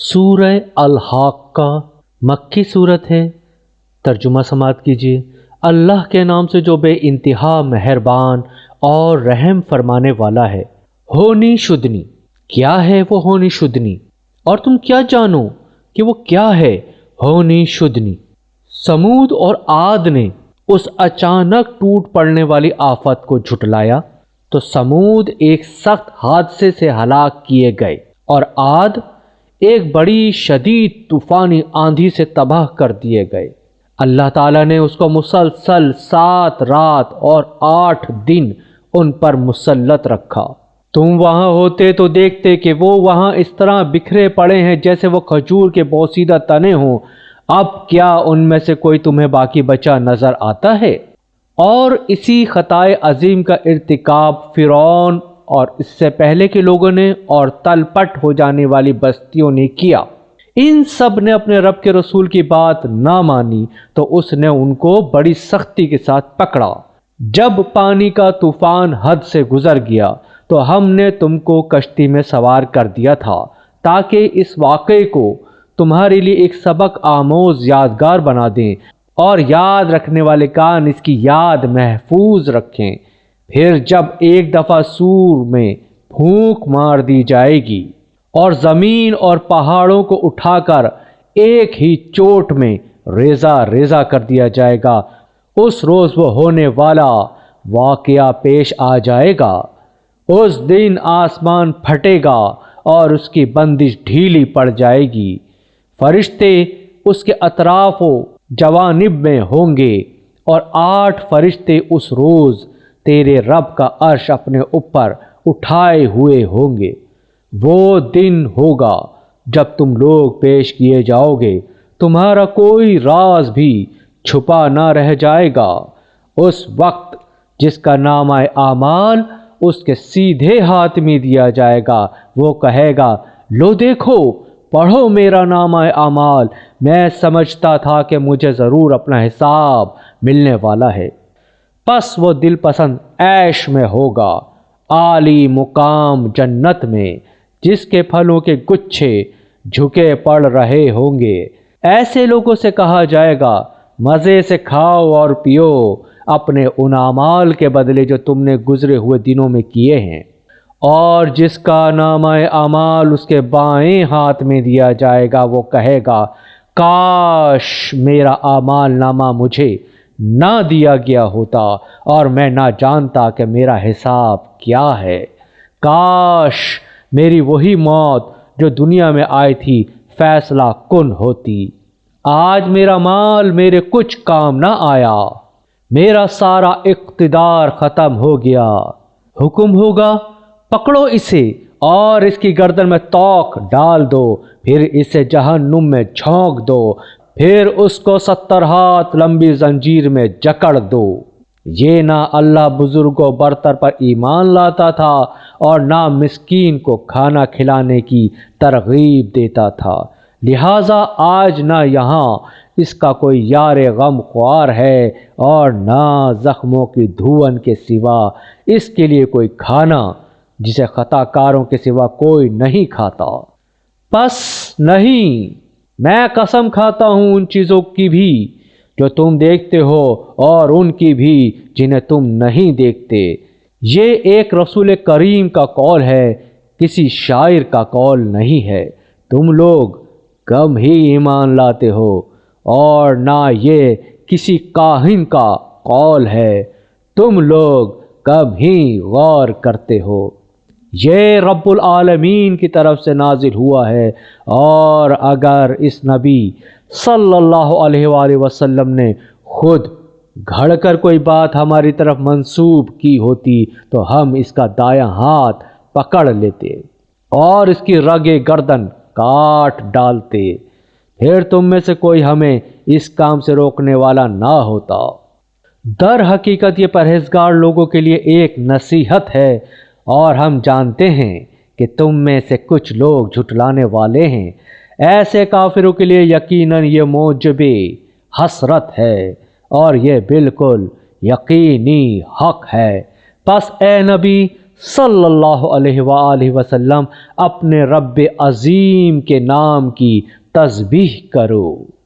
سورہ الحاقہ مکی صورت ہے۔ ترجمہ سماعت کیجیے۔ اللہ کے نام سے جو بے انتہا مہربان اور رحم فرمانے والا ہے۔ ہونی شدنی، کیا ہے وہ ہونی شدنی؟ اور تم کیا جانو کہ وہ کیا ہے ہونی شدنی؟ سمود اور عاد نے اس اچانک ٹوٹ پڑنے والی آفت کو جھٹلایا تو سمود ایک سخت حادثے سے ہلاک کیے گئے اور عاد ایک بڑی شدید طوفانی آندھی سے تباہ کر دیے گئے۔ اللہ تعالیٰ نے اس کو مسلسل 7 رات اور 8 دن ان پر مسلط رکھا۔ تم وہاں ہوتے تو دیکھتے کہ وہ وہاں اس طرح بکھرے پڑے ہیں جیسے وہ کھجور کے بوسیدہ تنے ہوں۔ اب کیا ان میں سے کوئی تمہیں باقی بچا نظر آتا ہے؟ اور اسی خطائے عظیم کا ارتکاب فرعون اور اس سے پہلے کے لوگوں نے اور تل پٹ ہو جانے والی بستیوں نے کیا۔ ان سب نے اپنے رب کے رسول کی بات نہ مانی تو اس نے ان کو بڑی سختی کے ساتھ پکڑا۔ جب پانی کا طوفان حد سے گزر گیا تو ہم نے تم کو کشتی میں سوار کر دیا تھا تاکہ اس واقعے کو تمہارے لیے ایک سبق آموز یادگار بنا دیں اور یاد رکھنے والے کان اس کی یاد محفوظ رکھیں۔ پھر جب ایک دفعہ سور میں پھونک مار دی جائے گی اور زمین اور پہاڑوں کو اٹھا کر ایک ہی چوٹ میں ریزہ ریزہ کر دیا جائے گا، اس روز وہ ہونے والا واقعہ پیش آ جائے گا۔ اس دن آسمان پھٹے گا اور اس کی بندش ڈھیلی پڑ جائے گی، فرشتے اس کے اطراف و جوانب میں ہوں گے اور 8 فرشتے اس روز تیرے رب کا عرش اپنے اوپر اٹھائے ہوئے ہوں گے۔ وہ دن ہوگا جب تم لوگ پیش کیے جاؤ گے، تمہارا کوئی راز بھی چھپا نہ رہ جائے گا۔ اس وقت جس کا نامہ اعمال اس کے سیدھے ہاتھ میں دیا جائے گا، وہ کہے گا، لو دیکھو، پڑھو میرا نامہ اعمال، میں سمجھتا تھا کہ مجھے ضرور اپنا حساب ملنے والا ہے۔ پس وہ دل پسند عیش میں ہوگا، عالی مقام جنت میں، جس کے پھلوں کے گچھے جھکے پڑ رہے ہوں گے۔ ایسے لوگوں سے کہا جائے گا، مزے سے کھاؤ اور پیو اپنے ان اعمال کے بدلے جو تم نے گزرے ہوئے دنوں میں کیے ہیں۔ اور جس کا نامہ اعمال اس کے بائیں ہاتھ میں دیا جائے گا، وہ کہے گا، کاش میرا اعمال نامہ مجھے نہ دیا گیا ہوتا اور میں نہ جانتا کہ میرا حساب کیا ہے۔ کاش میری وہی موت جو دنیا میں آئی تھی فیصلہ کن ہوتی۔ آج میرا مال میرے کچھ کام نہ آیا، میرا سارا اقتدار ختم ہو گیا۔ حکم ہوگا، پکڑو اسے اور اس کی گردن میں توق ڈال دو، پھر اسے جہنم میں جھونک دو، پھر اس کو 70 ہاتھ لمبی زنجیر میں جکڑ دو۔ یہ نہ اللہ بزرگ و برتر پر ایمان لاتا تھا اور نہ مسکین کو کھانا کھلانے کی ترغیب دیتا تھا، لہٰذا آج نہ یہاں اس کا کوئی یار غم خوار ہے اور نہ زخموں کی دھون کے سوا اس کے لیے کوئی کھانا جسے خطا کاروں کے سوا کوئی نہیں کھاتا۔ پس نہیں، میں قسم کھاتا ہوں ان چیزوں کی بھی جو تم دیکھتے ہو اور ان کی بھی جنہیں تم نہیں دیکھتے۔ یہ ایک رسول کریم کا قول ہے، کسی شاعر کا قول نہیں ہے۔ تم لوگ کم ہی ایمان لاتے ہو اور نہ یہ کسی کاہن کا قول ہے، تم لوگ کم ہی غور کرتے ہو۔ یہ رب العالمین کی طرف سے نازل ہوا ہے، اور اگر اس نبی صلی اللہ علیہ وآلہ وسلم نے خود گھڑ کر کوئی بات ہماری طرف منسوب کی ہوتی تو ہم اس کا دایاں ہاتھ پکڑ لیتے اور اس کی رگ گردن کاٹ ڈالتے، پھر تم میں سے کوئی ہمیں اس کام سے روکنے والا نہ ہوتا۔ در حقیقت یہ پرہیزگار لوگوں کے لیے ایک نصیحت ہے، اور ہم جانتے ہیں کہ تم میں سے کچھ لوگ جھٹلانے والے ہیں۔ ایسے کافروں کے لیے یقیناً یہ موجب حسرت ہے اور یہ بالکل یقینی حق ہے۔ پس اے نبی صلی اللہ علیہ وآلہ وسلم اپنے رب عظیم کے نام کی تسبیح کرو۔